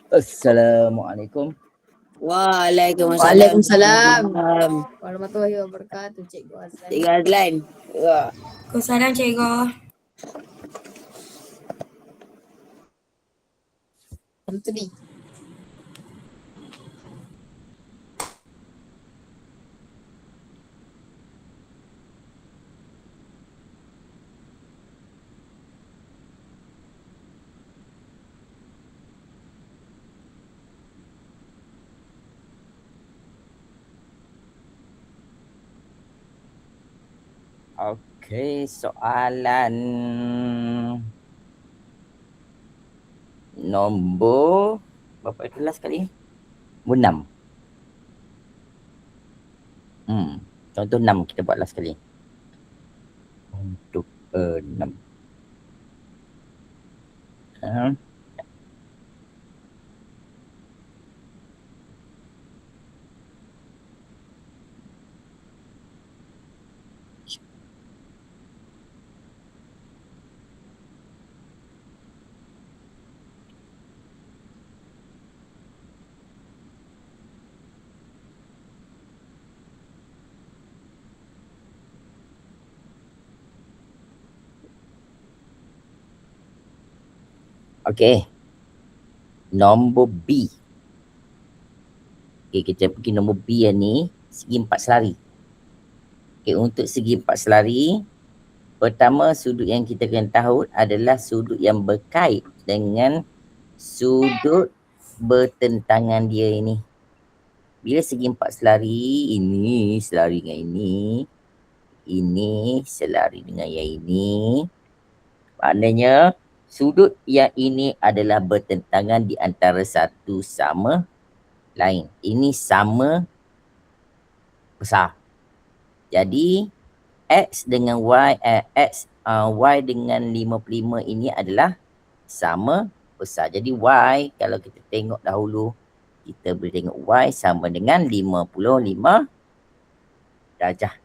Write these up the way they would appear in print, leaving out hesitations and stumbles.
Assalamualaikum. Waalaikumsalam. Waalaikumsalam warahmatullahi wabarakatuh, Cikgu Azlan. Cikgu Azlan. Wah. Waalaikumsalam cikgu. Itu ni. Okey, soalan nombor berapa kelas kali? 6. Contoh 6 kita buatlah sekali. Untuk 6. Okey. Nombor B. Okey, kita pergi nombor B yang ni, segi 4 selari. Okey, untuk segi 4 selari, pertama sudut yang kita kena tahu adalah sudut yang berkait dengan sudut bertentangan dia ini. Bila segi 4 selari, ini selari dengan ini selari dengan yang ini. Maknanya sudut yang ini adalah bertentangan di antara satu sama lain. Ini sama besar. Jadi X dengan Y, Y dengan 55 ini adalah sama besar. Jadi Y kalau kita tengok dahulu, kita boleh tengok Y sama dengan 55 darjah.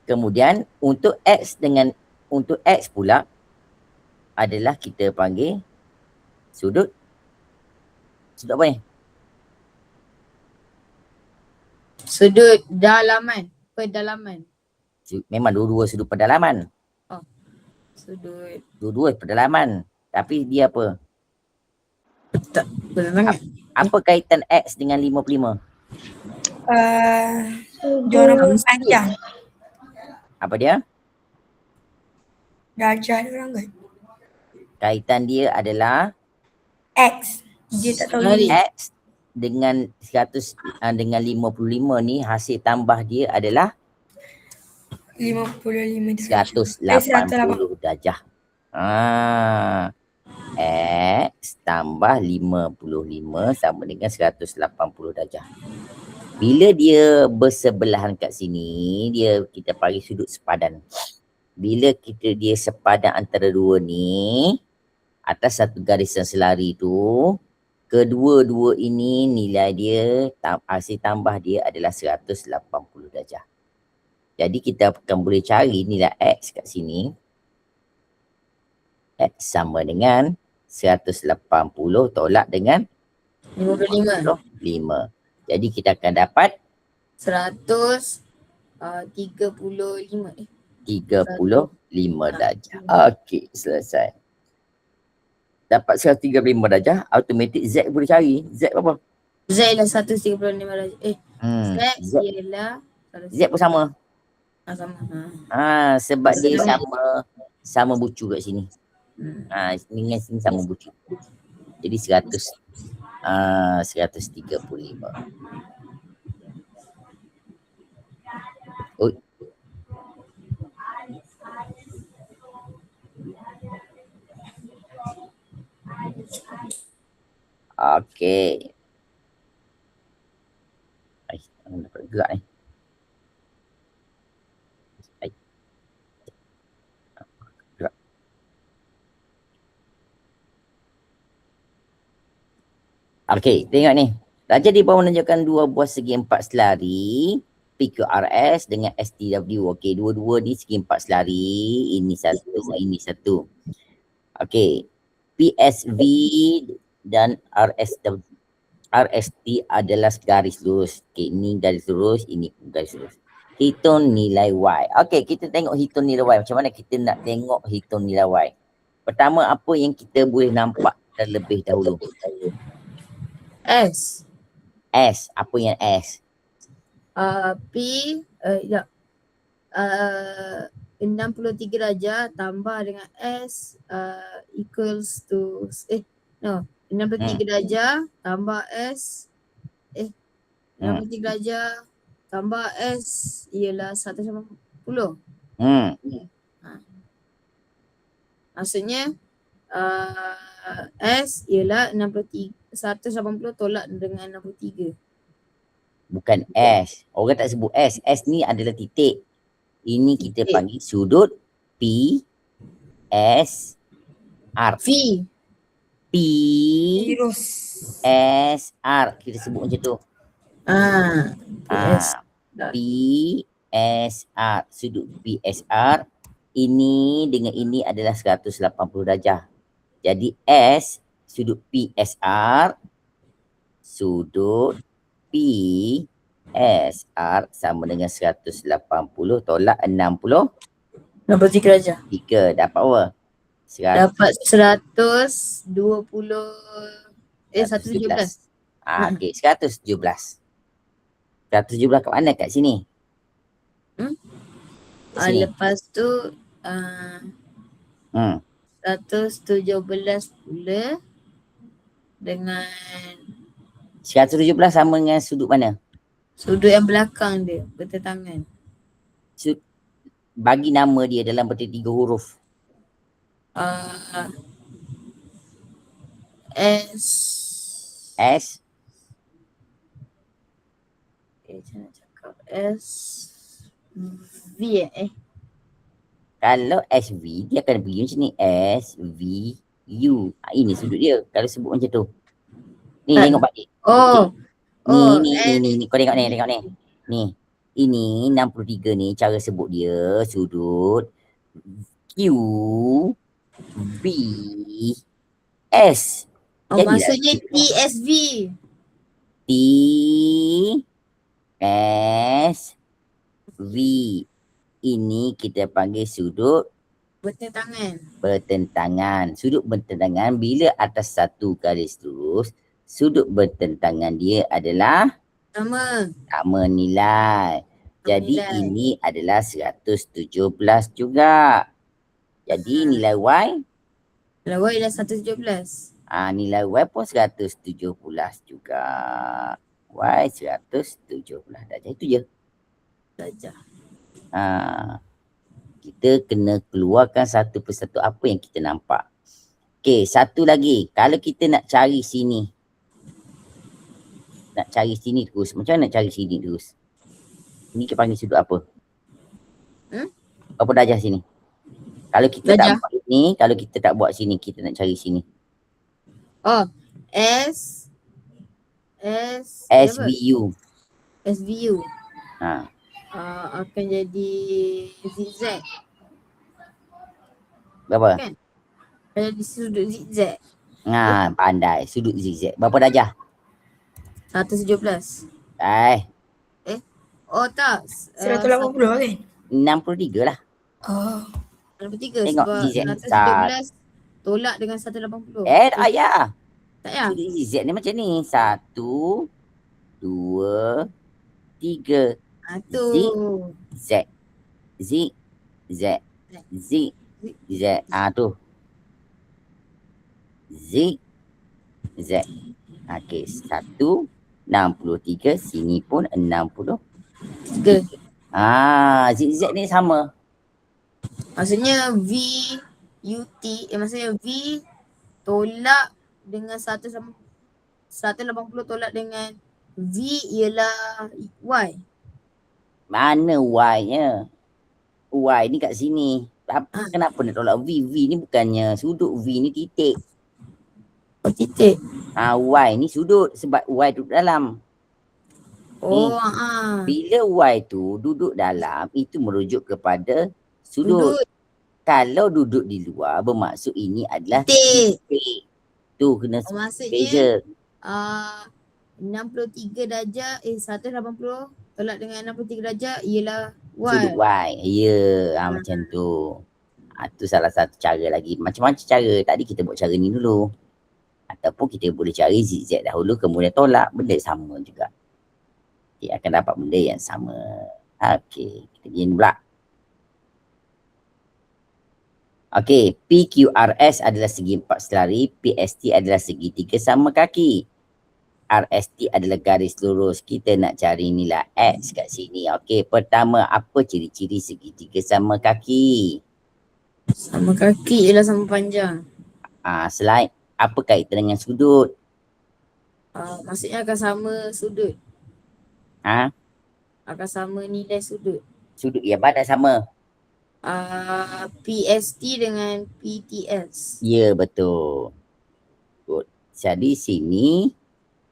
Kemudian untuk X pula adalah kita panggil sudut apa ni? Sudut dalaman, pedalaman. Memang dua-dua sudut pedalaman. Sudut Dua-dua pedalaman. Tapi dia apa? pedalaman. Apa kaitan X dengan 55? Diorang panjang. Apa dia? Darjah diorang kan. Kaitan dia adalah X. Dia tak tahu Selari. X dengan 100 dengan 55 ni hasil tambah dia adalah 55 180 darjah. X tambah 55 sama dengan 180 darjah. Bila dia bersebelahan kat sini, kita panggil sudut sepadan. Bila dia sepadan antara dua ni, atas satu garisan selari tu, kedua-dua ini nilai dia, hasil tambah dia adalah 180 darjah. Jadi kita akan boleh cari nilai X kat sini. X sama dengan 180 tolak dengan 55. 5. Jadi kita akan dapat 135. 35 darjah. Okey, selesai. Dapat 135 darjah, automatik Z boleh cari. Z berapa? Z ialah 135 darjah. Z ialah Z pun sama. sama. Sebab dia sama bucu kat sini. Dengan sini sama bucu. Jadi 135. Okey. Dapat gerak ni. Gerak. Okey, tengok ni. Raja di bawah menunjukkan dua buah segi 4 selari PQRS dengan STW. Okey, dua-dua di segi 4 selari. Ini satu, ini satu. Okey. PSV dan RST adalah garis lurus. Okay, ini garis lurus, ini garis lurus. Hitung nilai Y. Okay, kita tengok hitung nilai Y. Macam mana kita nak tengok hitung nilai Y? Pertama, apa yang kita boleh nampak terlebih dahulu? S. S. Apa yang S? P. Ya. 63 darjah tambah dengan S equals to 63 darjah tambah S 63 darjah tambah S ialah 180. Maksudnya S ialah 180 tolak dengan 63. Bukan S. Orang tak sebut S. S ni adalah titik. Ini kita panggil sudut P S R. V. P Virus. S R. Kita sebut macam tu. PS. P S R. Sudut P S R. Ini dengan ini adalah 180 darjah. Jadi S sudut P S R sudut P S R sama dengan 180 tolak 60. 63 darjah. 3 dapat apa? Dapat 120 117. Okey, 117. 117 kat mana? Kat sini. Kat sini. Lepas tu 117 pula dengan 117 sama dengan sudut mana? sudut yang belakang dia, bertentangan. Bagi nama dia dalam bertiga 3 huruf. S. Macam nak cakap S V Kalau SV dia akan pergi macam ni. S V U. Ini sudut dia kalau sebut macam tu. Ni tengok balik. Ni. Kau tengok ni. Ni. Ini 63 ni cara sebut dia sudut Q B S. Maksudnya TSV. T S V. Ini kita panggil sudut bertentangan. Sudut bertentangan bila atas satu garis lurus, sudut bertentangan dia adalah sama nilai. Jadi ini adalah 117 juga. Jadi nilai Y? Nilai Y ialah 117. Nilai Y pun 117 juga. Y 117 darjah. Itu je. Darjah. Kita kena keluarkan satu persatu apa yang kita nampak. Okey, satu lagi. Kalau kita nak cari sini. Nak cari sini terus. Macam mana nak cari sini terus? Ini kita panggil sudut apa? Berapa darjah sini? Kalau kita tak buat ini, kalau kita tak buat sini, kita nak cari sini. SVU. SVU. Akan jadi zigzag. Berapa? Kan? Jadi sudut zigzag. Pandai. Sudut zigzag. Berapa darjah? 117. Tak. 180 kan? 63 lah. 63 Tengok sebab zigzag. 117 tolak dengan 180. Tak payah. Tak payah. Sudut zigzag ni macam ni. 1, 2, 3. Zig. Zig. Tu. Zig. Okey, 1, 63. Sini pun 60. 3. Zigzag ni sama. Maksudnya maksudnya V tolak dengan 180 tolak dengan V ialah Y. Mana Y-nya? Y ni kat sini. Kenapa nak tolak V? V ni bukannya sudut. V ni titik. Titik. Y ni sudut sebab Y duduk dalam. Bila Y tu duduk dalam, itu merujuk kepada sudut. Kalau duduk di luar bermaksud ini adalah Titik. titik. Tu kena Maksudnya beza. 63 darjah 180 tolak dengan 63 darjah ialah Sudut Y. Y. Ya, macam tu. Tu salah satu cara lagi. Macam-macam cara. Tadi kita buat cara ni dulu. Ataupun kita boleh cari zigzag dahulu kemudian tolak. Benda sama juga. Dia akan dapat benda yang sama. Okey, kita begini pula. Okey, PQRS adalah segi 4 selari, PST adalah segitiga sama kaki. RST adalah garis lurus. Kita nak cari nilai X kat sini. Okey, pertama apa ciri-ciri segitiga sama kaki? Sama kaki ialah sama panjang. Selain apa kaitan dengan sudut? Maksudnya akan sama sudut. Akan sama nilai sudut. Sudut yang mana sama? PST dengan PTS. Ya, betul. Good. Jadi sini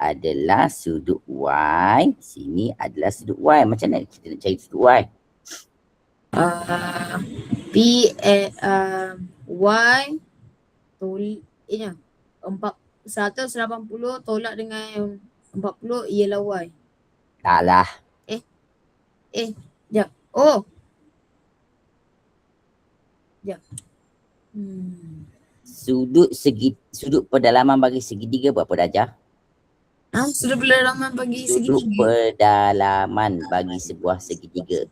adalah sudut Y. Sini adalah sudut Y. Macam mana kita nak cari sudut Y? Y 180 tolak dengan 40 ialah Y. Taklah. Sekejap. Oh. Sekejap. Sudut pedalaman bagi segitiga berapa darjah? Sudut pedalaman bagi Sudut segitiga. pedalaman bagi sebuah segitiga.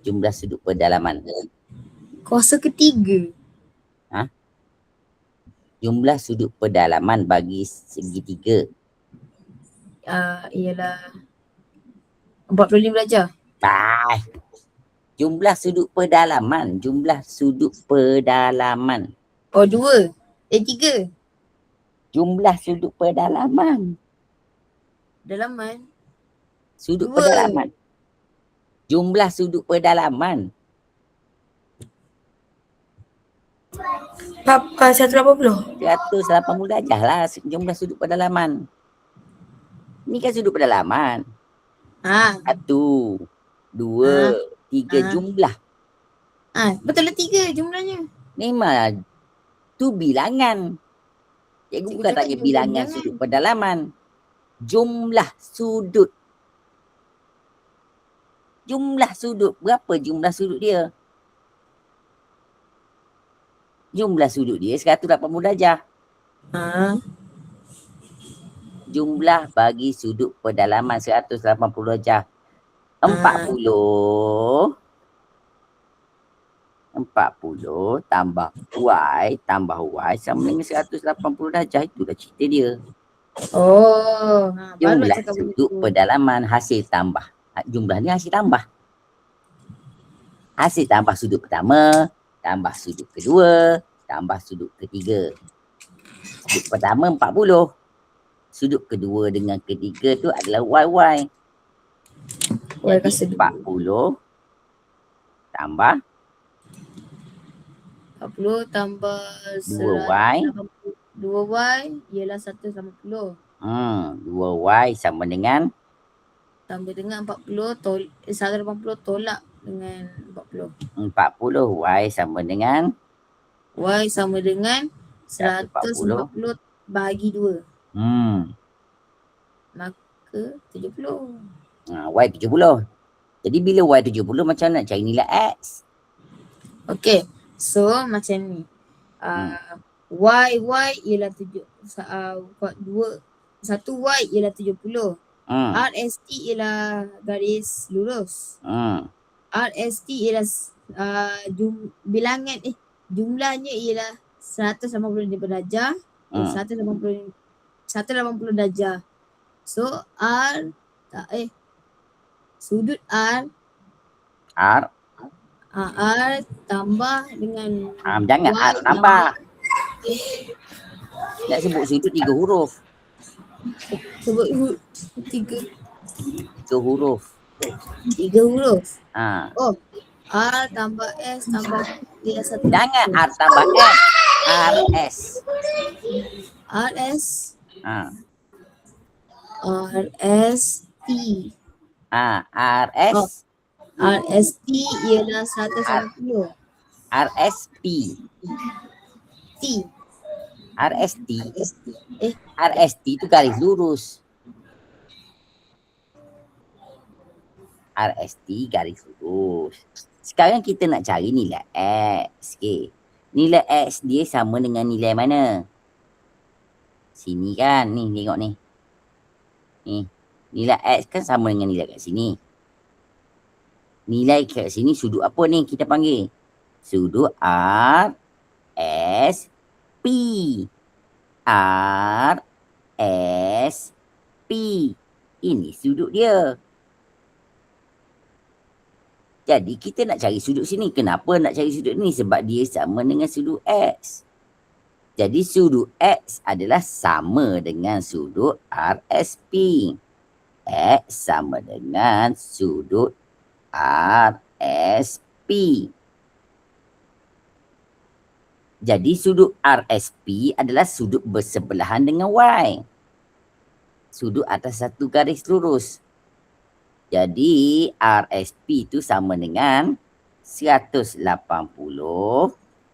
Jumlah sudut pedalaman. Kuasa ketiga. Jumlah sudut pedalaman bagi segitiga. Ialah 45 darjah. Jumlah sudut pedalaman. Jumlah sudut pedalaman. Oh, 2. 3. Jumlah sudut pedalaman. Dalaman. Sudut 2. pedalaman. Jumlah sudut pedalaman. 180. 180 darjah lah jumlah sudut pedalaman. Ni kan sudut pedalaman. 1, 2, 3 jumlah. Betul lah 3 jumlahnya. Memang tu bilangan. Cikgu bukan cakap tanya tu bilangan bilangan. sudut pedalaman. Jumlah sudut. Jumlah sudut. Berapa jumlah sudut dia? Jumlah sudut dia 180 darjah. Jumlah bagi sudut pedalaman 180 darjah. 40 tambah Y tambah Y sama dengan 180 darjah. Itulah cerita dia. Oh. Baru nak Jumlah cakap sudut begitu. pedalaman hasil tambah. Jumlah ni hasil tambah. Hasil tambah sudut pertama, tambah sudut kedua, tambah sudut ketiga. Sudut pertama 40. Sudut kedua dengan ketiga tu adalah YY. Y Jadi kasi 40 tambah 40 tambah 2Y. 2Y ialah 180. 2Y sama dengan Tambah dengan 180 tolak dengan 40. 40. Y sama dengan Y sama dengan 140 140 bahagi 2. Maka 70. Y 70. Jadi bila Y 70 macam mana nak cari nilai X? Okay. So macam ni. Y ialah 7. 1Y ialah 70. RST ialah garis lurus. RST ialah jumlahnya ialah 180 darjah. 180 darjah. So sudut R tambah dengan Jangan Y R tambah. Nak sebut sudut 3 huruf. sebut 3 huruf. Oh, R tambah S tambah ialah 1. Jangan R tambah S. RS. RST. RS. RST ialah 180. RSP. T. RST. Eh. RST tu garis lurus. RST garis lurus. Sekarang kita nak cari nilai X. Okay. Nilai X dia sama dengan nilai mana? Sini kan. Ni tengok ni. Ni. Nilai X kan sama dengan nilai kat sini. Nilai kat sini sudut apa ni kita panggil? Sudut RSP. RSP. Ini sudut dia. Jadi kita nak cari sudut sini. Kenapa nak cari sudut ni? Sebab dia sama dengan sudut X. Jadi sudut X adalah sama dengan sudut RSP. X sama dengan sudut RSP. Jadi sudut RSP adalah sudut bersebelahan dengan Y. Sudut atas satu garis lurus. Jadi RSP itu sama dengan 180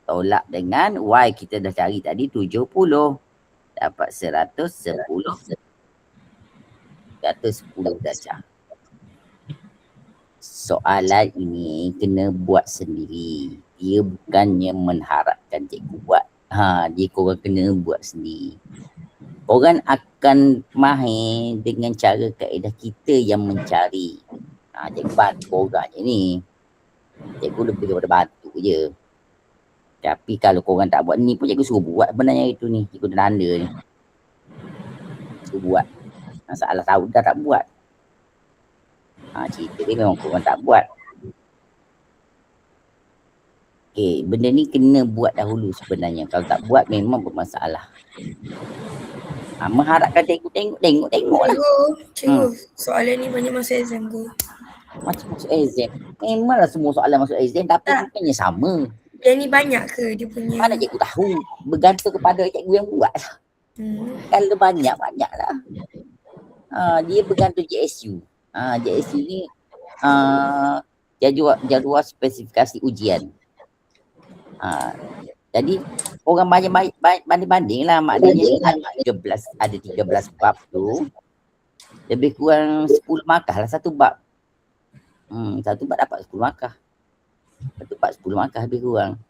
tolak dengan Y kita dah cari tadi 70. Dapat 110 darjah. Soalan ini kena buat sendiri. Dia bukannya mengharapkan cikgu buat. Dia korang kena buat sendiri. Orang akan mahir dengan cara kaedah kita yang mencari. Cikgu bantu korang je ni. Cikgu lebih kepada bantu je. Tapi kalau korang tak buat ni pun cikgu suruh buat sebenarnya itu ni. Cikgu dah tanda ni. Suruh buat. Masalah tahu dah tak buat. Cerita dia memang korang tak buat. Okay, benda ni kena buat dahulu sebenarnya. Kalau tak buat memang bermasalah. Mengharapkan tengok lah. Cikgu, soalan ni banyak masuk exam ke? Macam masuk exam. Memanglah semua soalan masuk exam tapi bukannya sama. Yang ni banyak ke dia punya? Mana cikgu tahu? Bergantung kepada cikgu yang buat. Kalau banyak lah. Dia bergantung JSU. JSU ni jadual spesifikasi ujian. Jadi orang banding-banding lah, maknanya ada 13 bab tu. Lebih kurang 10 markah lah satu bab. Satu bab dapat 10 markah. Satu bab 10 markah lebih kurang.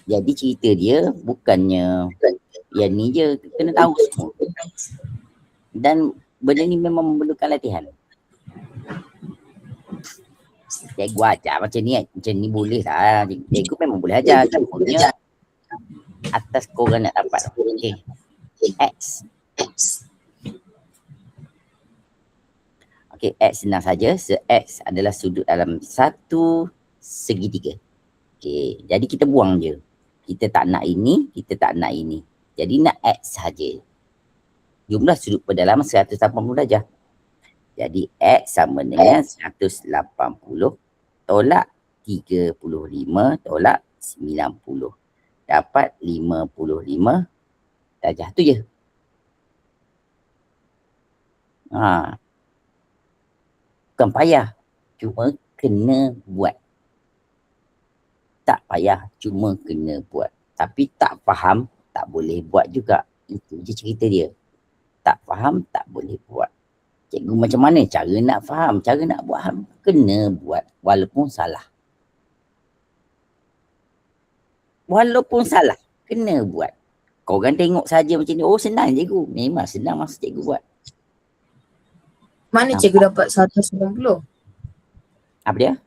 Jadi cerita dia bukannya yang ni je, kena tahu semua. Dan benda ni memang memerlukan latihan. Cikgu ajar macam ni boleh lah. Cikgu memang boleh ajar. Cumanya atas korang nak dapat. Okay. X. Okay, X senang saja. X adalah sudut dalam satu segitiga. Okay, jadi kita buang je. Kita tak nak ini, kita tak nak ini. Jadi nak X saja. Jumlah sudut pendalaman 180 darjah. Jadi X sama dengan 180 tolak 35 tolak 90. Dapat 55 darjah. Tu je. Bukan payah. Cuma kena buat. Tak payah. Cuma kena buat. Tapi tak faham, tak boleh buat juga. Itu je cerita dia. Tak faham, tak boleh buat. Cikgu macam mana cara nak faham, cara nak buat, kena buat walaupun salah. Walaupun salah, kena buat. Korang tengok saja macam ni, oh senang cikgu. Memang senang masa cikgu buat. Mana cikgu dapat 180? Apa dia?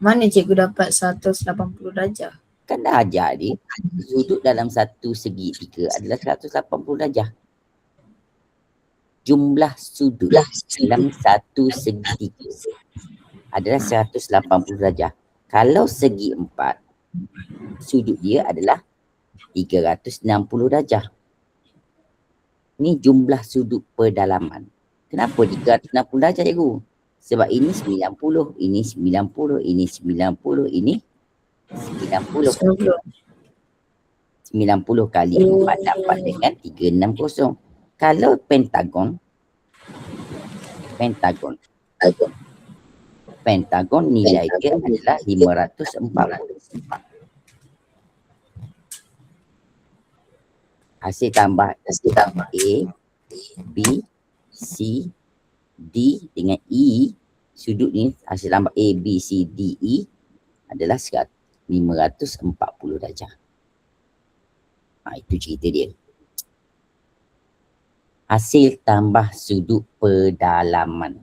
Mana cikgu dapat 180 darjah? Kan dah ajar dia, sudut dalam satu segitiga adalah 180 darjah. Jumlah sudut dalam satu segitiga adalah 180 darjah. Kalau segi 4, sudut dia adalah 360 darjah. Ini jumlah sudut pendalaman. Kenapa 360 darjah cikgu? Sebab ini 90, ini 90, ini 90, ini 90. 90 kali 4 dapat dengan 360. Kalau pentagon pentagon nilai dia adalah 504. Hasil tambah A, B, C, D dengan E. Sudut ni hasil tambah A, B, C, D, E adalah 540 darjah. Itu cerita dia. Hasil tambah sudut pedalaman.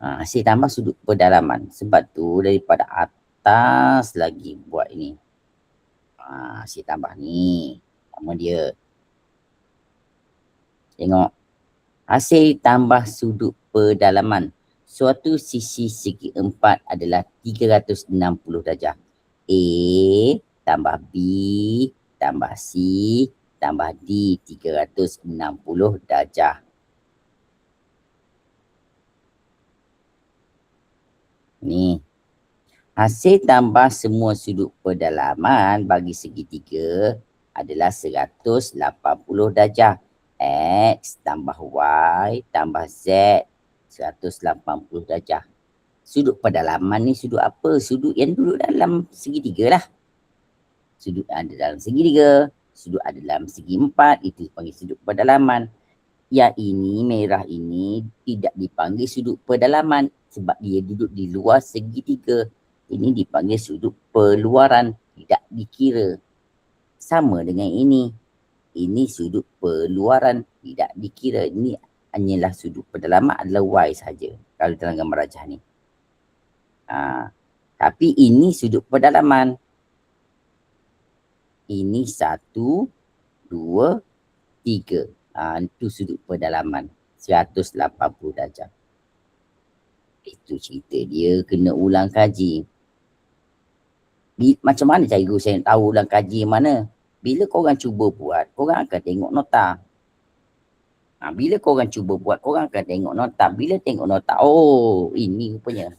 Hasil tambah sudut pedalaman. Sebab tu daripada atas lagi buat ini. Hasil tambah ni. Nama dia. Tengok. Hasil tambah sudut pedalaman. Suatu sisi segi empat adalah 360 darjah. A tambah B tambah C tambah D 360 darjah. Ni. Hasil tambah semua sudut pedalaman bagi segitiga adalah 180 darjah. X tambah Y tambah Z 180 darjah. Sudut pedalaman ni sudut apa? Sudut yang duduk dalam segitiga lah. Sudut ada dalam segitiga, sudut ada dalam segi empat, itu dipanggil sudut pedalaman. Yang ini, merah ini tidak dipanggil sudut pedalaman sebab dia duduk di luar segitiga. Ini dipanggil sudut peluaran, tidak dikira. Sama dengan ini. Ini sudut peluaran, tidak dikira. Ini hanyalah sudut pedalaman adalah Y saja kalau dalam gambar rajah ni. Tapi ini sudut pedalaman. Ini 1, 2, 3. Itu sudut pedalaman 180 darjah. Itu cerita dia, kena ulang kaji. Macam mana cikgu saya nak tahu ulang kaji mana? Bila korang cuba buat, korang akan tengok nota. Bila korang cuba buat, korang akan tengok nota. Bila tengok nota, oh ini rupanya.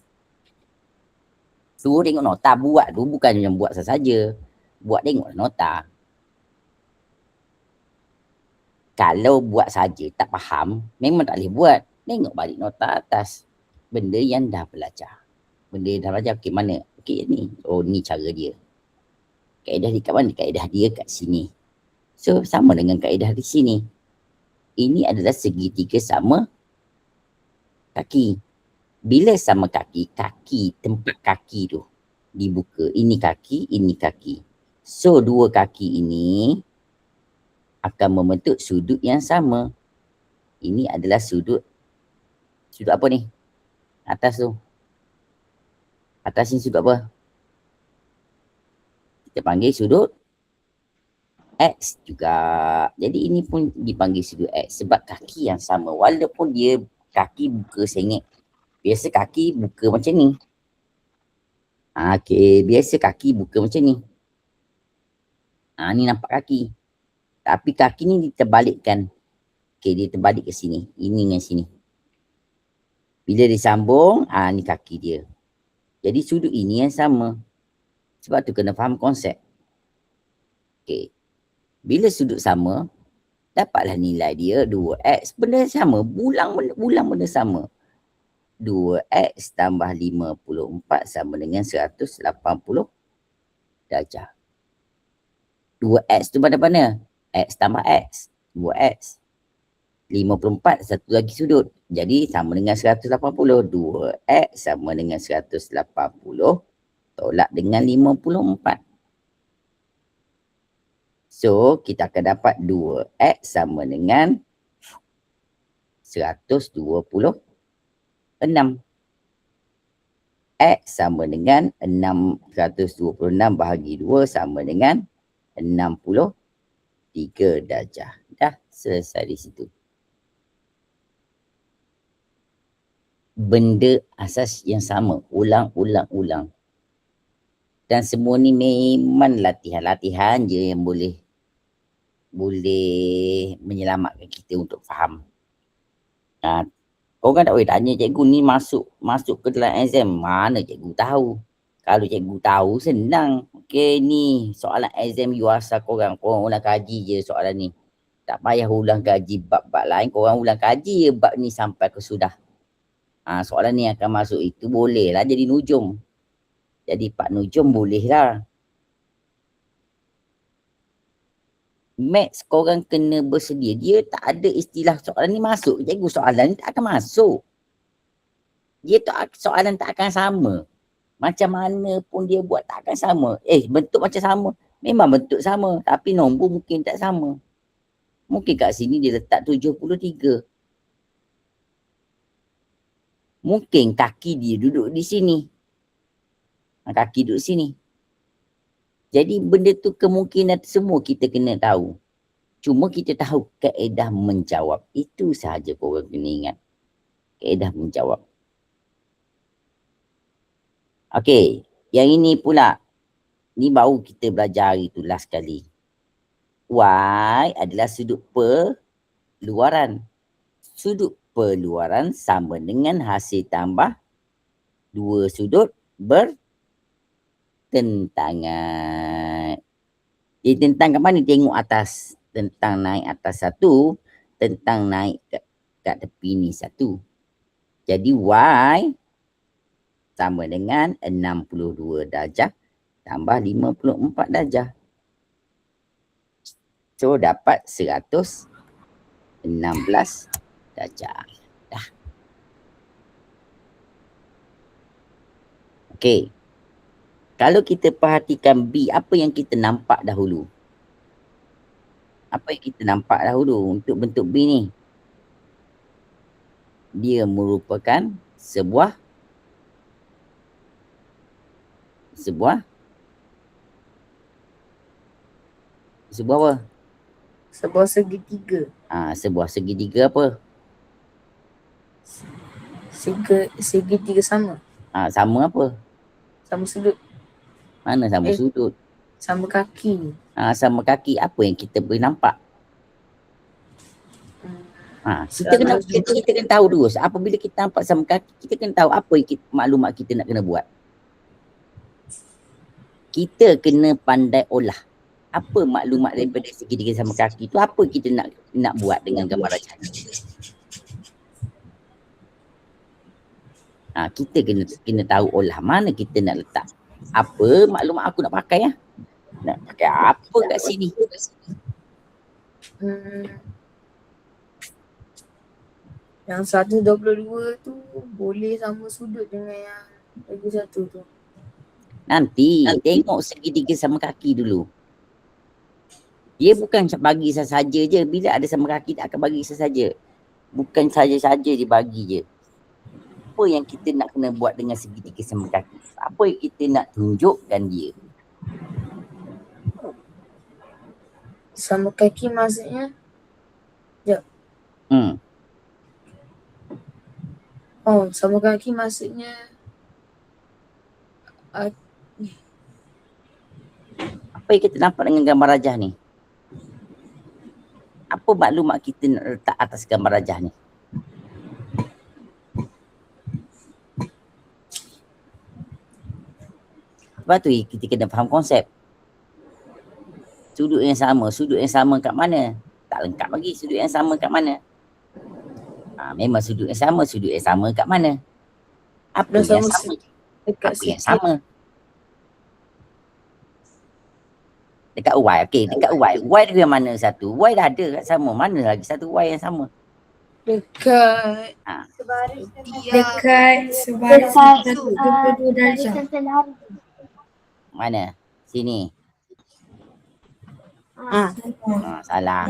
Suruh tengok nota, buat tu bukan yang buat sahaja. Buat tengok nota. Kalau buat saja tak faham, memang tak boleh buat. Tengok balik nota atas. Benda yang dah belajar. Benda yang dah belajar, okey mana? Okey ni. Oh ni cara dia. Kaedah dia kat mana? Kaedah dia kat sini. So sama dengan kaedah di sini. Ini adalah segitiga sama kaki. Bila sama kaki, tempat kaki tu dibuka. Ini kaki, ini kaki. So dua kaki ini akan membentuk sudut yang sama. Ini adalah sudut apa ni? Atas tu. Atas ni sudut apa? Kita panggil sudut X juga. Jadi ini pun dipanggil sudut X sebab kaki yang sama. Walaupun dia kaki buka sengit. Biasa kaki buka macam ni. Okey, biasa kaki buka macam ni. Ni nampak kaki. Tapi kaki ni diterbalikkan. Okey, dia terbalik ke sini. Ini dengan sini. Bila disambung, ni kaki dia. Jadi sudut ini yang sama. Sebab tu kena faham konsep. Okey. Bila sudut sama, dapatlah nilai dia 2x. Benda sama. Bulang benda sama. 2x tambah 54 sama dengan 180 darjah. 2x tu mana-mana? X tambah X. 2x. 54 satu lagi sudut. Jadi sama dengan 180. 2x sama dengan 180. Tolak dengan 54. So, kita akan dapat 2x sama dengan 126. X sama dengan 126 bahagi 2 sama dengan 63 darjah. Dah selesai di situ. Benda asas yang sama. Ulang. Dan semua ni memang latihan je yang boleh menyelamatkan kita untuk faham. Orang tak boleh tanya cikgu ni masuk ke dalam exam. Mana cikgu tahu? Kalau cikgu tahu senang. Okey ni soalan exam UASA korang ulang kaji je soalan ni. Tak payah ulang kaji bab-bab lain. Korang ulang kaji je bab ni sampai ke sudah. Soalan ni akan masuk itu boleh lah jadi nujum. Jadi Pak Nujum boleh lah. Maths korang kena bersedia. Dia tak ada istilah soalan ni masuk. Cikgu soalan ni tak akan masuk. Dia tak, soalan tak akan sama. Macam mana pun dia buat tak akan sama. Bentuk macam sama. Memang bentuk sama. Tapi nombor mungkin tak sama. Mungkin kat sini dia letak 73. Mungkin kaki dia duduk di sini. Kaki duduk sini. Jadi benda tu kemungkinan semua kita kena tahu. Cuma kita tahu kaedah menjawab. Itu sahaja korang kena ingat. Kaedah menjawab. Okey. Yang ini pula. Ni baru kita belajar hari tu last kali. Y adalah sudut perluaran. Sudut perluaran sama dengan hasil tambah dua sudut bertentangan. Dia tentang kat mana? Tengok atas. Tentang naik atas satu. Tentang naik kat tepi ni satu. Jadi Y sama dengan 62 darjah tambah 54 darjah. So dapat 116 darjah. Dah. Okey. Kalau kita perhatikan B, apa yang kita nampak dahulu? Apa yang kita nampak dahulu untuk bentuk B ni? Dia merupakan sebuah apa? Sebuah segitiga. Sebuah segitiga apa? Segitiga sama. Sama apa? Sama sudut. Mana sama sudut? Sama kaki. Sama kaki. Apa yang kita boleh nampak? Kita kena tahu dulu. Apabila kita nampak sama kaki, kita kena tahu apa yang maklumat kita nak kena buat. Kita kena pandai olah. Apa maklumat daripada segitiga sama kaki tu, apa kita nak buat dengan gambar rajah ni? Kita kena tahu olah mana kita nak letak. Apa maklumat aku nak pakai ya? Nak pakai apa kat sini? Yang 122 tu boleh sama sudut dengan yang lagi satu tu. Nanti tengok segitiga sama kaki dulu. Dia bukan bagi sahaja je. Bila ada sama kaki tak akan bagi sahaja. Bukan saja-saja dia bagi je. Apa yang kita nak kena buat dengan segitiga sama kaki? Apa yang kita nak tunjukkan dia? Sama kaki maksudnya? Sekejap. Sama kaki maksudnya apa yang kita nampak dengan gambar rajah ni? Apa maklumat kita nak letak atas gambar rajah ni? Sebab tu kita kena faham konsep. Sudut yang sama kat mana? Tak lengkap lagi sudut yang sama kat mana. Memang sudut yang sama kat mana? Apa yang sama? Apa yang sama? Dekat Y, okey, dekat Y. Y dia mana satu? Y dah ada kat sama. Mana lagi satu Y yang sama? dekat Dekat sebaris 22 darjah. Mana? Sini. Salah.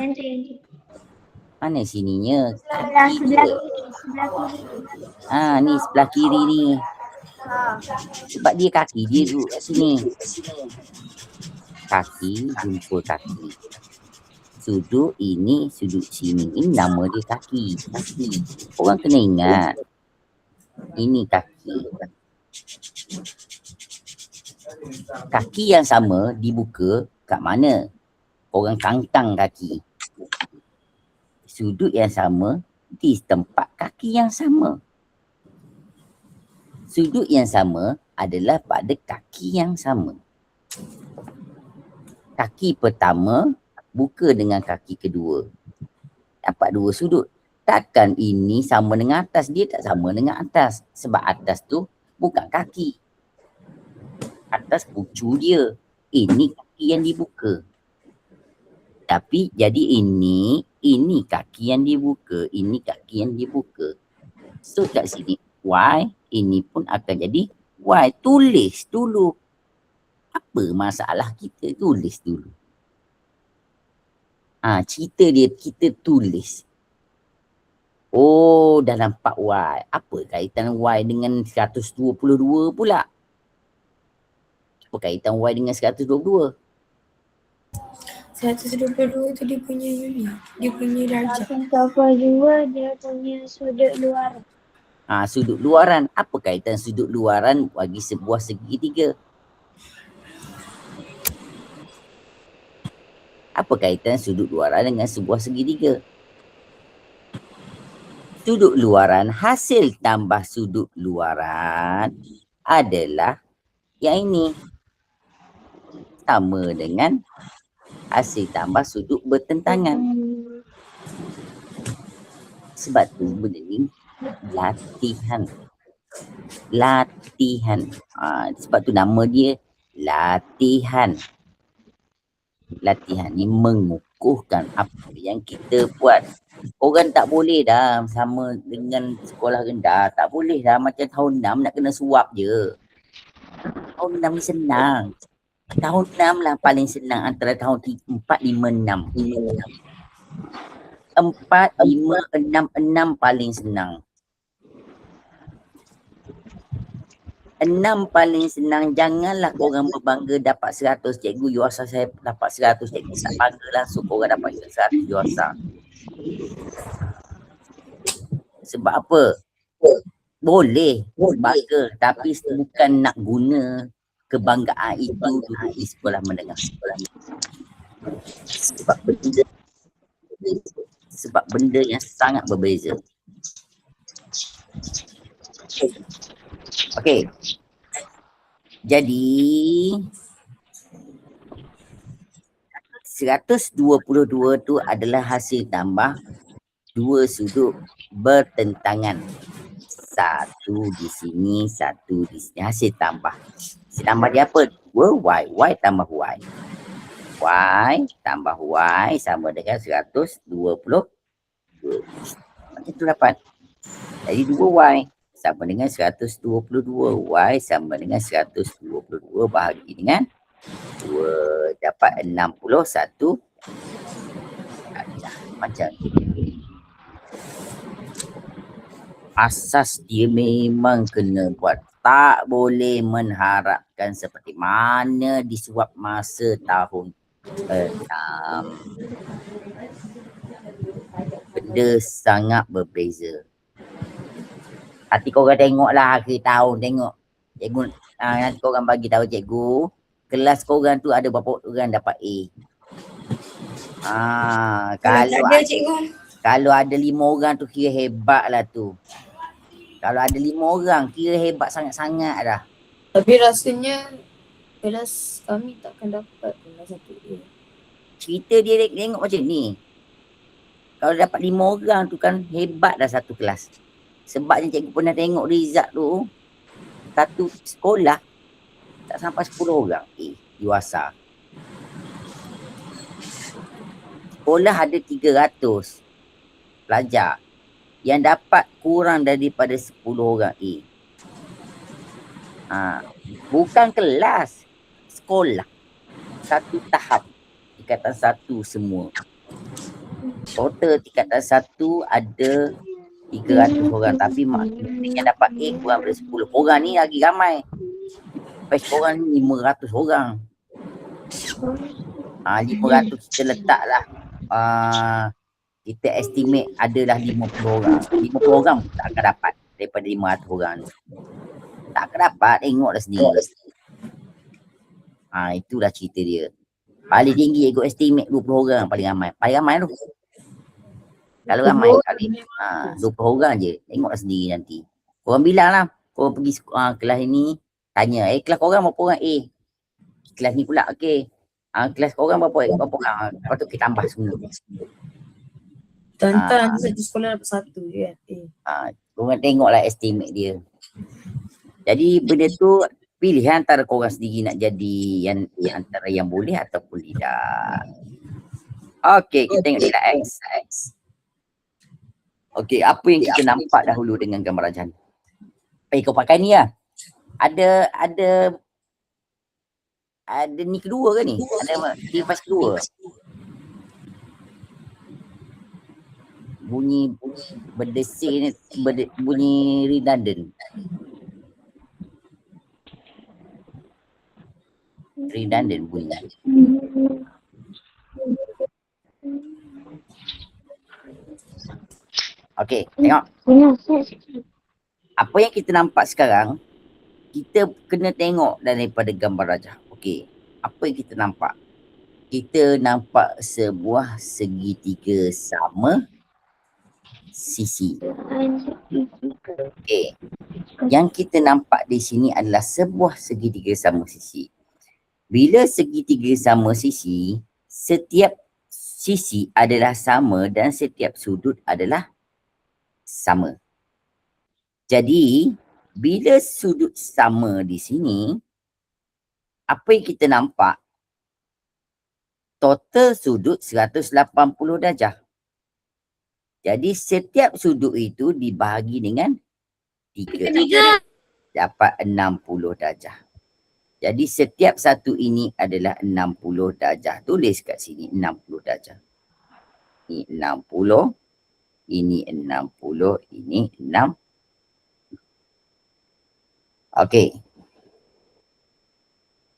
Mana sininya? Kaki dia. Ni sebelah kiri ni. Sebab dia kaki dia duduk kat sini. Kaki jumpa kaki. Sudut ini, sudut sini. Ini nama dia kaki. Orang kena ingat. Ini kaki. Kaki yang sama dibuka kat mana? Orang kangkang kaki. Sudut yang sama di tempat kaki yang sama. Sudut yang sama adalah pada kaki yang sama. Kaki pertama buka dengan kaki kedua. Dapat dua sudut. Takkan ini sama dengan atas? Dia tak sama dengan atas. Sebab atas tu bukan kaki. Atas pucu dia. Ini kaki yang dibuka. Tapi jadi ini kaki yang dibuka. Ini kaki yang dibuka. So kat sini Y, ini pun akan jadi Y. Tulis dulu. Apa masalah kita? Tulis dulu. Cerita dia kita tulis. Oh, dah nampak Y. Apa kaitan Y dengan 122 pula? Apa kaitan Y dengan 122? 122 tu dia punya unit. Dia punya darjah. 122 dia punya sudut luar. Sudut luaran. Apa kaitan sudut luaran bagi sebuah segitiga? Apa kaitan sudut luaran dengan sebuah segitiga? Sudut luaran, hasil tambah sudut luaran adalah yang ini. Sama dengan hasil tambah sudut bertentangan. Sebab tu benda ni latihan. Latihan. Sebab tu nama dia latihan. Latihan ni mengukuhkan apa yang kita buat. Orang tak boleh dah sama dengan sekolah rendah. Tak boleh dah macam tahun 6 nak kena suap je. Tahun 6 ni senang. Tahun 6 lah paling senang antara tahun 4, 5, 6. 4, 5, 6 paling senang. 6 paling senang. Janganlah korang berbangga dapat 100. Cikgu, you rasa saya dapat 100. Cikgu tak bangga langsung korang dapat 100 you rasa. Sebab apa? Boleh bangga, tapi bukan nak guna kebanggaan itu duduk di sekolah menengah. Sebab benda yang sangat berbeza. Okey. Jadi 122 tu adalah hasil tambah dua sudut bertentangan. Satu di sini, satu di sini. Hasil tambah. Hasil tambah dia apa? 2Y. Y tambah Y. Y tambah Y sama dengan 122. Macam tu dapat. Jadi 2Y sama dengan 122. Y sama dengan 122 bahagi dengan 2. Dapat 61. Macam tu. Asas dia memang kena buat. Tak boleh mengharapkan seperti mana disuap masa tahun 6. Benda sangat berbeza. Nanti korang tengoklah akhir tahun, tengok. Cikgu, nanti korang bagi tahu cikgu, kelas korang tu ada berapa orang dapat A. Kalau ada 5 orang tu kira hebat lah tu. Kalau ada 5 orang kira hebat sangat-sangat dah. Tapi rasanya kelas kami takkan dapat kelas 1A. Cerita dia tengok macam ni. Kalau dapat 5 orang tu kan hebat dah satu kelas. Sebabnya cikgu pernah tengok result tu, satu sekolah tak sampai 10 orang UASA. Sekolah ada 300 pelajar. Yang dapat kurang daripada 10 orang bukan kelas, sekolah. Satu tahap. Tingkatan 1 semua. Total tingkatan 1 ada 300 orang. Tapi yang dapat A kurang daripada 10. Orang ni lagi ramai. Batch orang ni 500 orang. 500 kita letaklah. Kita estimate adalah 50 orang. 50 orang tak akan dapat daripada 500 orang ni. Tak akan dapat, tengoklah sendiri. Itulah cerita dia. Paling tinggi ikut estimate 20 orang paling ramai. Paling ramai tu. Kalau ramai kali 20 orang je. Tengoklah sendiri nanti. Korang bilang lah. Korang pergi kelas ini, tanya, kelas korang berapa orang A? Kelas ni pula, okey. Kelas korang berapa orang? Lepas tu kita tambah semua. Tentang nanti satu sekolah dapat satu je kan. Korang tengoklah estimate dia. Jadi benda tu pilihan antara korang sendiri nak jadi yang antara yang boleh ataupun tidak. Okey, kita tengok nilai X. Okey, apa yang kita nampak dahulu dengan gambar rajan? Kau pakai ni lah. Ada ni kedua ke ni? Ada device kedua. Bunyi berdesir ni, bunyi redundant. Redundant bunyi. Okey, tengok. Apa yang kita nampak sekarang, kita kena tengok daripada gambar rajah. Okey, apa yang kita nampak? Kita nampak sebuah segitiga sama sisi. Okey. Yang kita nampak di sini adalah sebuah segitiga sama sisi. Bila segitiga sama sisi, setiap sisi adalah sama dan setiap sudut adalah sama. Jadi, bila sudut sama di sini, apa yang kita nampak? Total sudut 180 darjah. Jadi, setiap sudut itu dibahagi dengan 3. Dapat 60 darjah. Jadi, setiap satu ini adalah 60 darjah. Tulis kat sini 60 darjah. Ini 60. Ini 60, ini 6. Okey.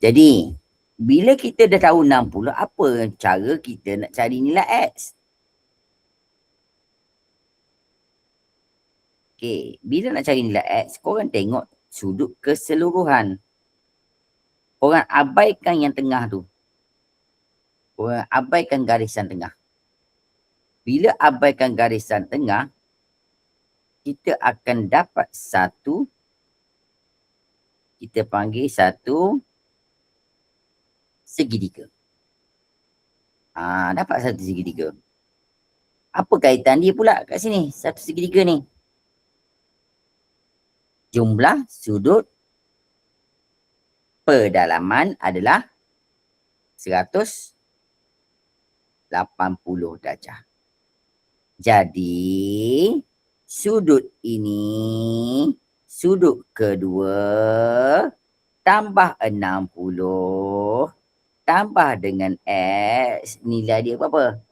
Jadi, bila kita dah tahu 60, apa cara kita nak cari nilai X? Okey, bila nak cari nilai X, korang tengok sudut keseluruhan. Korang abaikan yang tengah tu. Korang abaikan garisan tengah. Bila abaikan garisan tengah, kita akan dapat satu, kita panggil satu segitiga. Dapat satu segitiga. Apa kaitan dia pula kat sini, satu segitiga ni? Jumlah sudut pedalaman adalah 180 darjah. Jadi, sudut ini, sudut kedua, tambah 60, tambah dengan X, nilai dia berapa?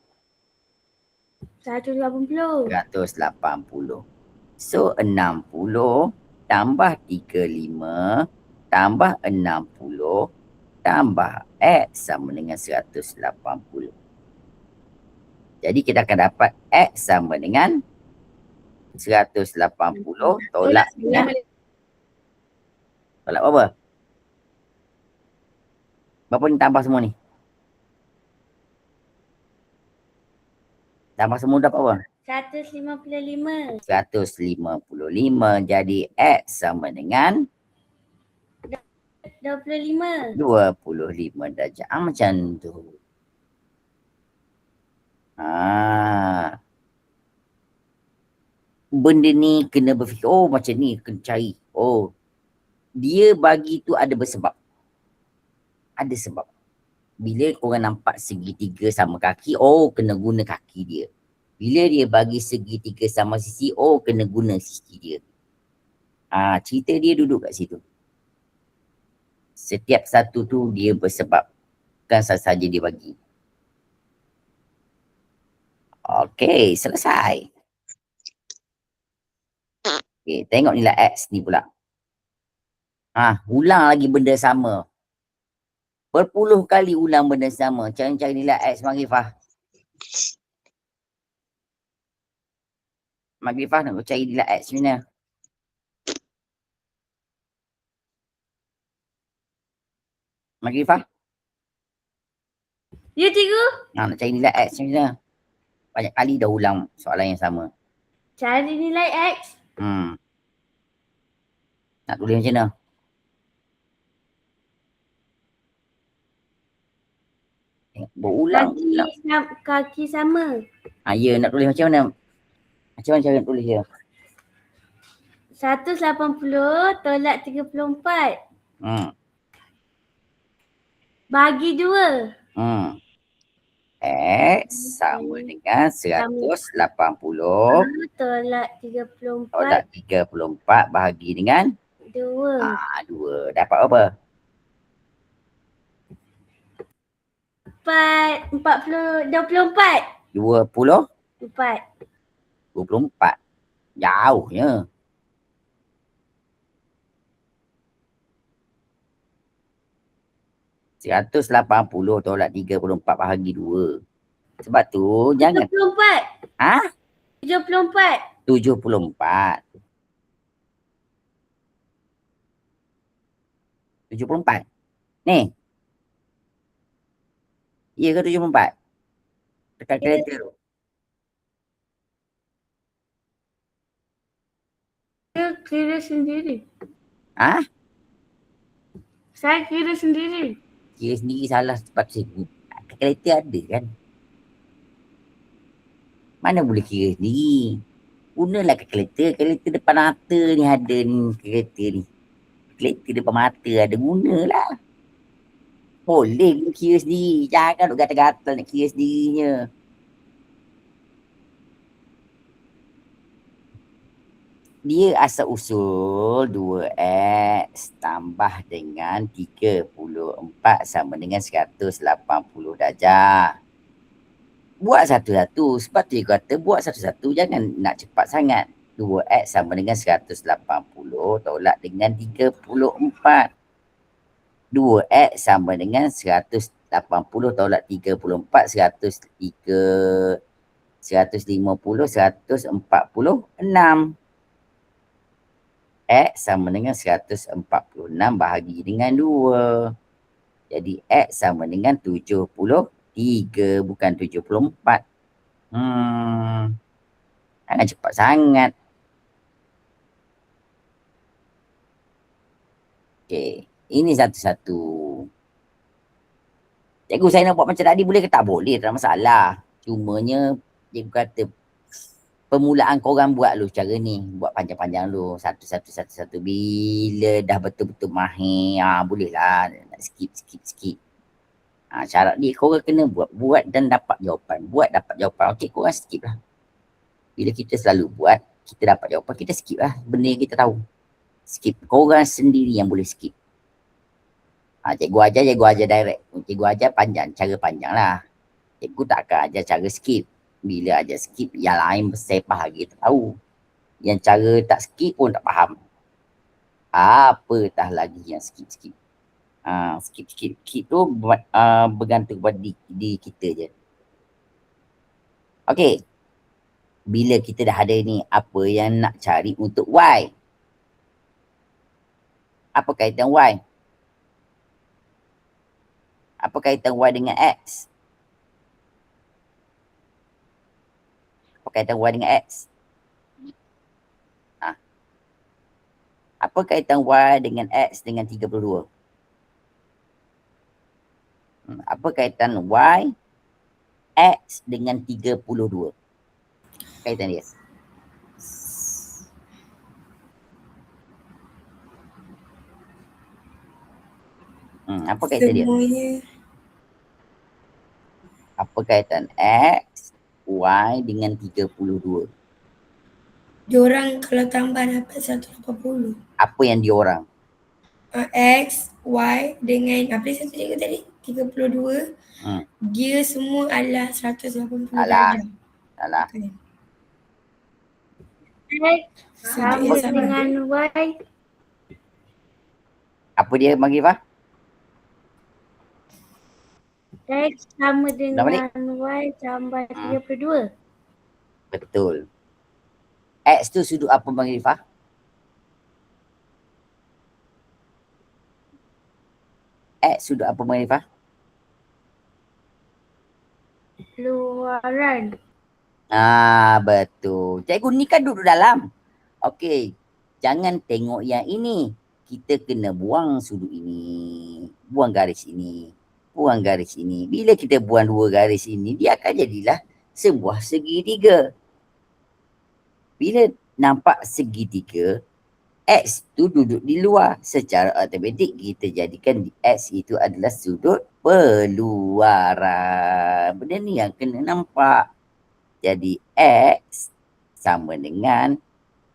180. 180. So, 60 tambah 35, tambah 60, tambah X sama dengan 180. Jadi kita akan dapat X sama dengan 180 tolak dengan tolak berapa? Berapa ni tambah semua ni? Tambah semua dapat apa? 155. 155. Jadi X sama dengan 25. 25 darjah. Macam tu. Benda ni kena berfikir, macam ni kena cari. Dia bagi tu ada bersebab. Ada sebab. Bila korang nampak segitiga sama kaki, kena guna kaki dia. Bila dia bagi segitiga sama sisi, kena guna sisi dia. Cerita dia duduk kat situ. Setiap satu tu dia bersebab. Bukan sahaja dia bagi. Okey, selesai. Okey, tengok nilai X ni pula. Ulang lagi benda sama. Berpuluh kali ulang benda sama. Cari nilai X, Magrifah. Magrifah nak cari nilai X macam mana? Magrifah? Ya, cikgu. Nak cari nilai X macam mana? Banyak kali dah ulang soalan yang sama. Cari nilai X. Nak tulis macam mana? Berulang. Kaki sama. Ya, nak tulis macam mana? Macam mana cara nak tulis dia? 180 tolak 34. Hmm. Bagi 2. X sama dengan 180 Tolak 34. tolak 34 bahagi dengan 2. 2. Dapat apa? 24. 24. Jauhnya. $180 tolak 34 bahagi 2. Sebab tu jangan 74. 74. 74. 74. Ni. Ya ke 74? Tekan kalender tu. Saya kira sendiri. Saya kira sendiri. Kira sendiri salah sebab kalender ada kan? Mana boleh kira sendiri? Gunalah kalkulator. Kalkulator depan mata ni ada ni kalkulator ni. Kalkulator depan mata ada, gunalah. Boleh kira sendiri. Jangan duk gatal-gatal nak kira sendirinya. Dia asal usul 2x tambah dengan 34 sama dengan 180 darjah. Buat satu-satu. Sebab tu dia kata buat satu-satu, jangan nak cepat sangat. 2x sama dengan 180 tolak dengan 34. 2x sama dengan 180 tolak 34, 150, 146. X sama dengan 146 bahagi dengan 2. Jadi X sama dengan 73, bukan 74. Jangan cepat sangat. Okey, ini satu-satu. Cikgu, saya nak buat macam tadi boleh ke tak? Boleh, tak ada masalah. Cumanya cikgu kata permulaan korang buat lu cara ni. Buat panjang-panjang lu. Satu-satu. Bila dah betul-betul mahir, boleh lah. Nak skip. Syarat dia korang kena buat dan dapat jawapan. Buat dapat jawapan. Okey, korang skip lah. Bila kita selalu buat, kita dapat jawapan, kita skip lah. Benda yang kita tahu. Skip. Korang sendiri yang boleh skip. Cikgu ajar direct. Cikgu ajar panjang, cara panjang lah. Cikgu tak akan ajar cara skip. Bila ajar skip, yang lain bersepah lagi tak tahu. Yang cara tak skip pun tak faham. Apatah lagi yang skip. Skip tu bergantung pada diri kita je. Okey. Bila kita dah ada ni, apa yang nak cari untuk Y? Apa kaitan Y? Apa kaitan Y dengan X? Apa kaitan Y dengan X? Apa kaitan Y dengan X dengan 32? Apa kaitan Y X dengan 32? Kaitan dia. Apa kaitan dia? Semuanya. Apa kaitan X, Y dengan 32? Diorang kalau tambah dapat 180. Apa yang diorang? X, Y dengan apa yang satu cikgu tadi? 32. Dia semua adalah 180 darjah. Salah. Okay. X sama dengan Y. Apa dia Maghifah? X sama dengan Y tambah 32. Betul. X tu sudut apa Maghifah? X sudut apa Maghifah? Luaran. Betul. Cikgu ni kan duduk dalam. Okey. Jangan tengok yang ini. Kita kena buang sudut ini. Buang garis ini. Buang garis ini. Bila kita buang dua garis ini, dia akan jadilah sebuah segitiga. Bila nampak segitiga, X tu duduk di luar. Secara automatik kita jadikan X itu adalah sudut peluaran. Benda ni yang kena nampak. Jadi X sama dengan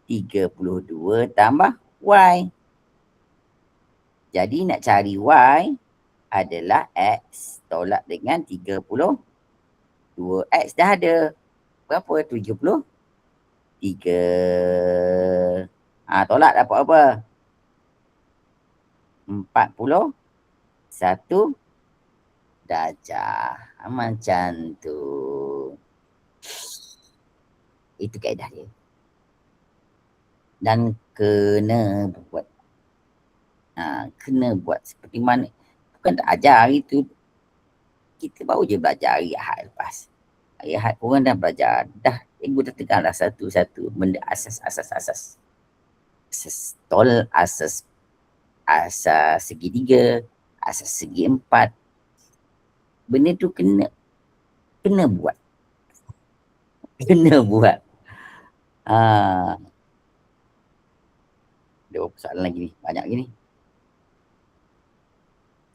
32 tambah Y. Jadi nak cari Y adalah X tolak dengan 32. X dah ada. Berapa? 73. Tolak dapat apa? 41 darjah. Macam tu. Itu kaedah dia. Dan kena buat. Kena buat seperti mana. Bukan tak ajar hari tu. Kita baru je belajar hari Ahad lepas. Hari Ahad korang dah belajar. Ibu dah tekan dah satu-satu benda asas. Asas tol, asas segitiga, asas segi empat. Benda tu kena buat. Kena buat. Ada berapa soalan lagi ni? Banyak lagi ni.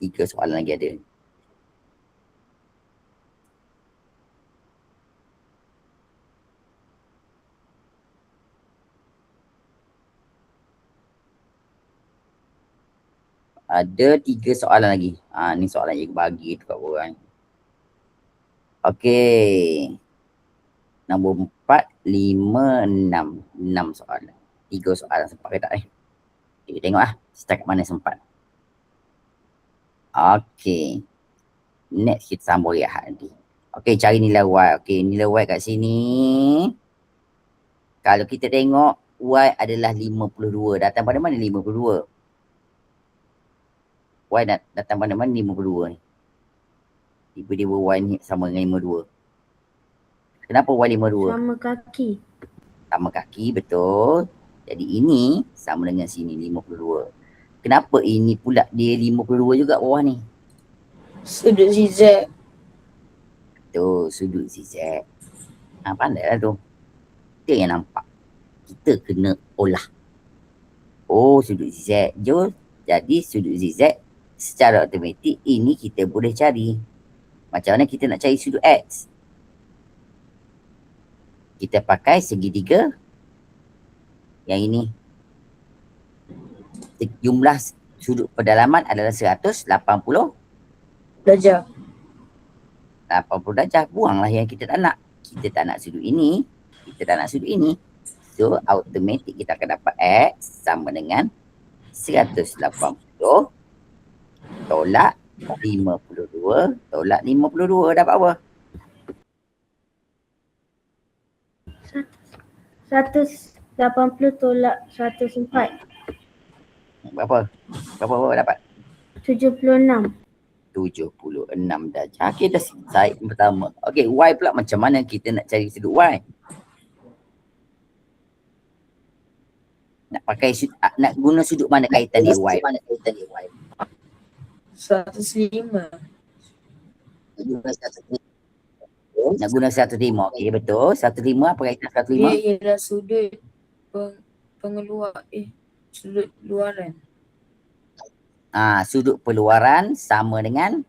3 soalan lagi ada. Ada 3 soalan lagi. Ni soalan yang bagi tu kat korang. Okey. Nombor 4, 5, 6. 6 soalan. 3 soalan sempat ke tak Kita tengok setakat mana sempat. Okey. Next kita sambung Ahad nanti. Okey, cari nilai Y. Okey, nilai Y kat sini. Kalau kita tengok Y adalah 52. Datang pada mana 52? Y datang pada mana 52 ni? Tiba-tiba Y ni sama dengan 52. Kenapa Y 52? Sama kaki. Sama kaki, betul. Jadi ini sama dengan sini 52. Kenapa ini pula dia 52 juga bawah ni? Sudut zigzag. Betul, sudut zigzag. Pandai lah tu. Kita yang nampak. Kita kena olah. Oh, sudut zigzag. Jadi sudut zigzag secara automatik ini kita boleh cari. Macam mana kita nak cari sudut X? Kita pakai segitiga yang ini. Jumlah sudut pedalaman adalah 180 Darjah. 80 darjah. Buanglah yang kita tak nak. Kita tak nak sudut ini. Kita tak nak sudut ini. So, automatik kita akan dapat X sama dengan 180 tolak 52 tolak 52. Dapat apa? 180 tolak 104. Berapa? Berapa dapat? 76. 76 darjah. Okey, dah selesai yang pertama. Okey, Y pula macam mana kita nak cari sudut Y? Nak pakai nak guna sudut mana kaitan dia Y? 105. Nak guna 105. Okey, betul. 105 apa kaitan 105? Dia ialah sudut sudut luaran. Sudut peluaran sama dengan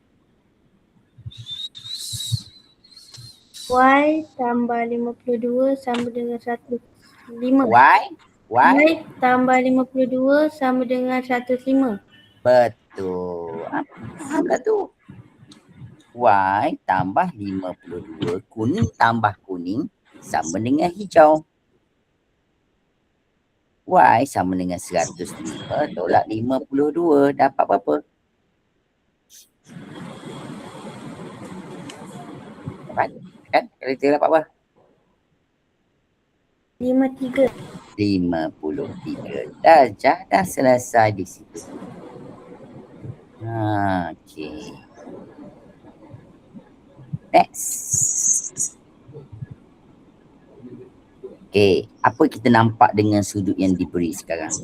Y tambah 52 sama dengan 105. Y tambah 52 sama dengan 105. betul. Apa tu? Y tambah 52 kuning tambah kuning sama dengan hijau. Y sama dengan 105 tolak 52. Dapat berapa? Dapat kan? Kereta dapat apa? 53. 53 darjah. Dah selesai di situ. Okey. Next. Okey, apa kita nampak dengan sudut yang diberi sekarang?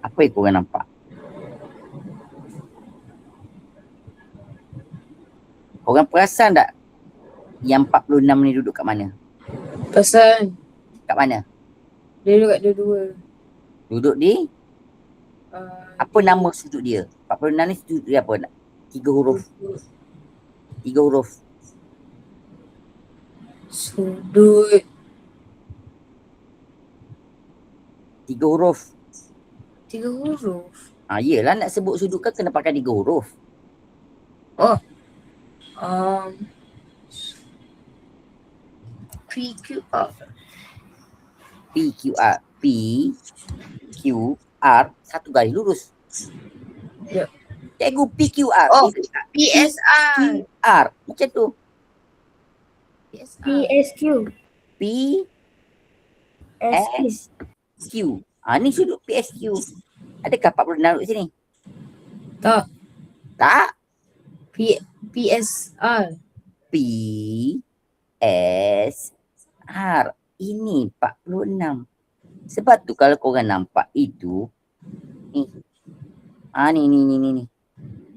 Apa yang korang nampak? Korang perasan tak yang 46 ni duduk kat mana? Pasal Kat mana? dia duduk kat dua-dua. Duduk di apa Di nama sudut dia? 46 ni sudut dia apa? 3 huruf. 3 huruf. sudut 3 huruf. 3 huruf. Yelah nak sebut sudut kan kena pakai 3 huruf. Oh. PQR. PQR. PQR satu garis lurus. Ya. Cikgu PQR. Oh, PQR. PSR. PQR. Macam tu. PSR. PSQ. SQ. PSQ. Ni sudut PSQ. Adakah 46 duduk sini? Tak. Tak. PSR. PSR. Ini 46. Sebab tu kalau korang nampak itu ni. Ni.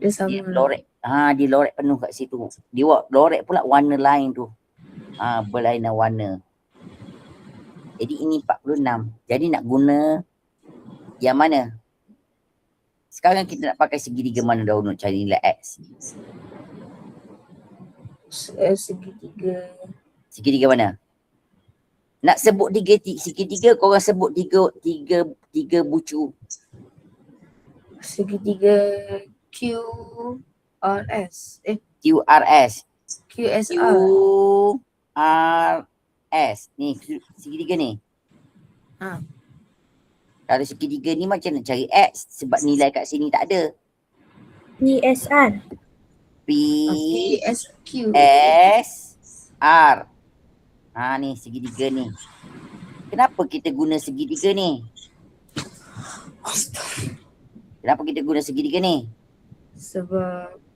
Dia sama. Dia lorek. Dia lorek penuh kat situ. Dia lorek pula warna lain tu. Berlainan warna. Jadi ini 46. Jadi nak guna yang mana? Sekarang kita nak pakai segitiga mana dahulu nak cari nilai X? Segitiga. Segitiga mana? Nak sebut segitiga, korang sebut tiga bucu. Segitiga QRS. QRS. QSR. QRS. Ni segitiga ni. Kalau segitiga ni macam nak cari X sebab nilai kat sini tak ada. PSR. PSQ. PSR. Ni segitiga ni. Kenapa kita guna segitiga ni? Kenapa kita guna segitiga ni?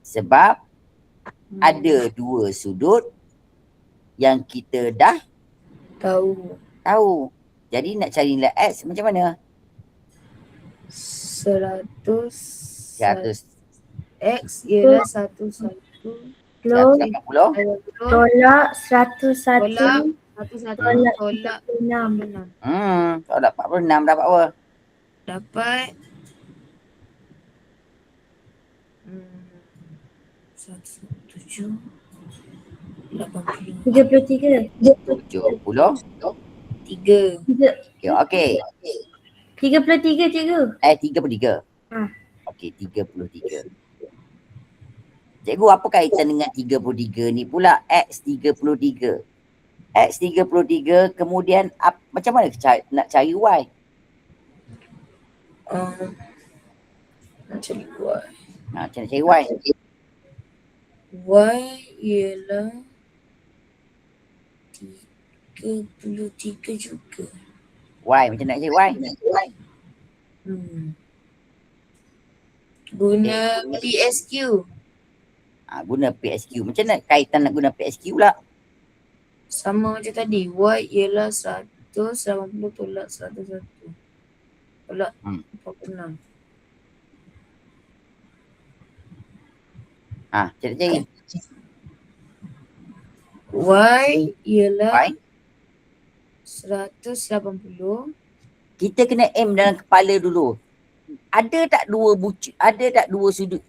Sebab ada dua sudut yang kita dah tahu. Jadi nak cari nilai X macam mana? 100. X ialah 180. 180. Tolak 101. Tolak 6. Tolak 46 dapat apa? dapat 107 80 33. 70. 3. Okey. 33 cikgu. 33. Okey, 33. Cikgu, apa kaitan dengan 33 ni pula? X33. X33 kemudian macam mana nak cari Y? Nak cari Y. Macam nak cari Y? Y ialah 33 juga. Y, macam nak cari Y? Guna PSQ. Guna PSQ. Macam nak kaitan nak guna PSQ pula? Sama macam tadi. Y ialah 180 tolak 101. Tolak 46. Macam nak cari? Y ialah Y? 180. Kita kena aim dalam kepala dulu. Ada tak dua sudut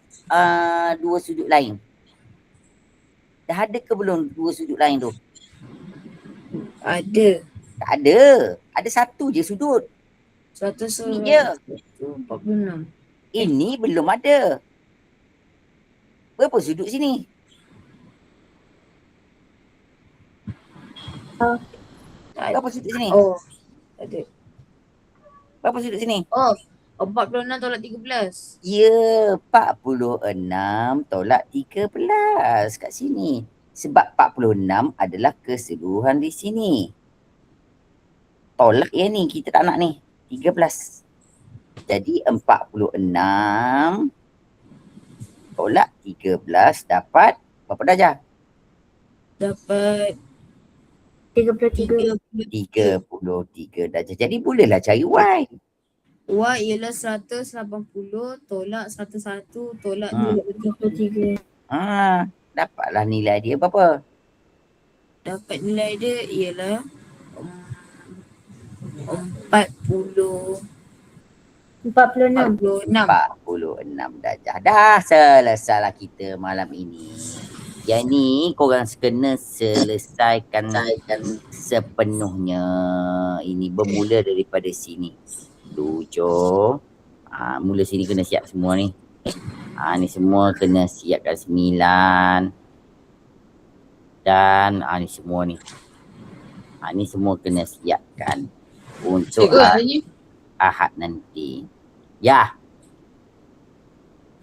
lain? Dah ada ke belum dua sudut lain tu? Ada. Tak ada. Ada satu je sudut. 146. Ini je. Ini belum ada. Berapa sudut sini? Berapa sudut sini? Ada. Berapa sudut sini? 46 tolak 13. Ya, 46 tolak 13 kat sini. Sebab 46 adalah keseluruhan di sini. Tolak yang ni, kita tak nak ni. 13. Jadi 46 tolak 13 dapat berapa darjah? Dapat 33. 33 darjah. Jadi bolehlah cari Y. Y ialah 180 tolak 11 tolak 33. dapatlah nilai dia berapa? Dapat nilai dia ialah 40 46. 46. 46 darjah. Dah selesailah kita malam ini. Yang ni korang kena selesaikan sepenuhnya. Ini bermula daripada sini. 7. Mula sini kena siap semua ni. Ni semua kena siapkan 9. Dan ni semua ni. Ni semua kena siapkan untuk Ahad nanti. Ya.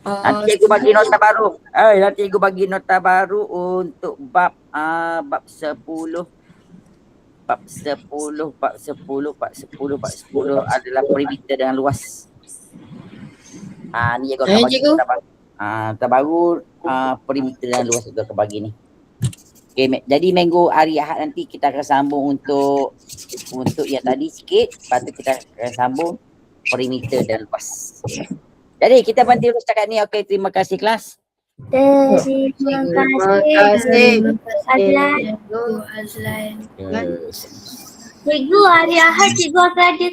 Nanti aku bagi nota baru. Nanti aku bagi nota baru untuk bab 10. Bab 10 adalah perimeter dengan luas. Ni aku akan bagi nota baru. Nota baru perimeter dengan luas aku akan bagi ni. Okay, jadi minggu hari Ahad nanti kita akan sambung untuk yang tadi sikit. Lepas tu kita akan sambung perimeter dan luas. Jadi kita berhenti dulu setakat ni. Okey, terima kasih kelas. Terima kasih. Azlan. Azlan. Cikgu hari Ahad cikgu akan ada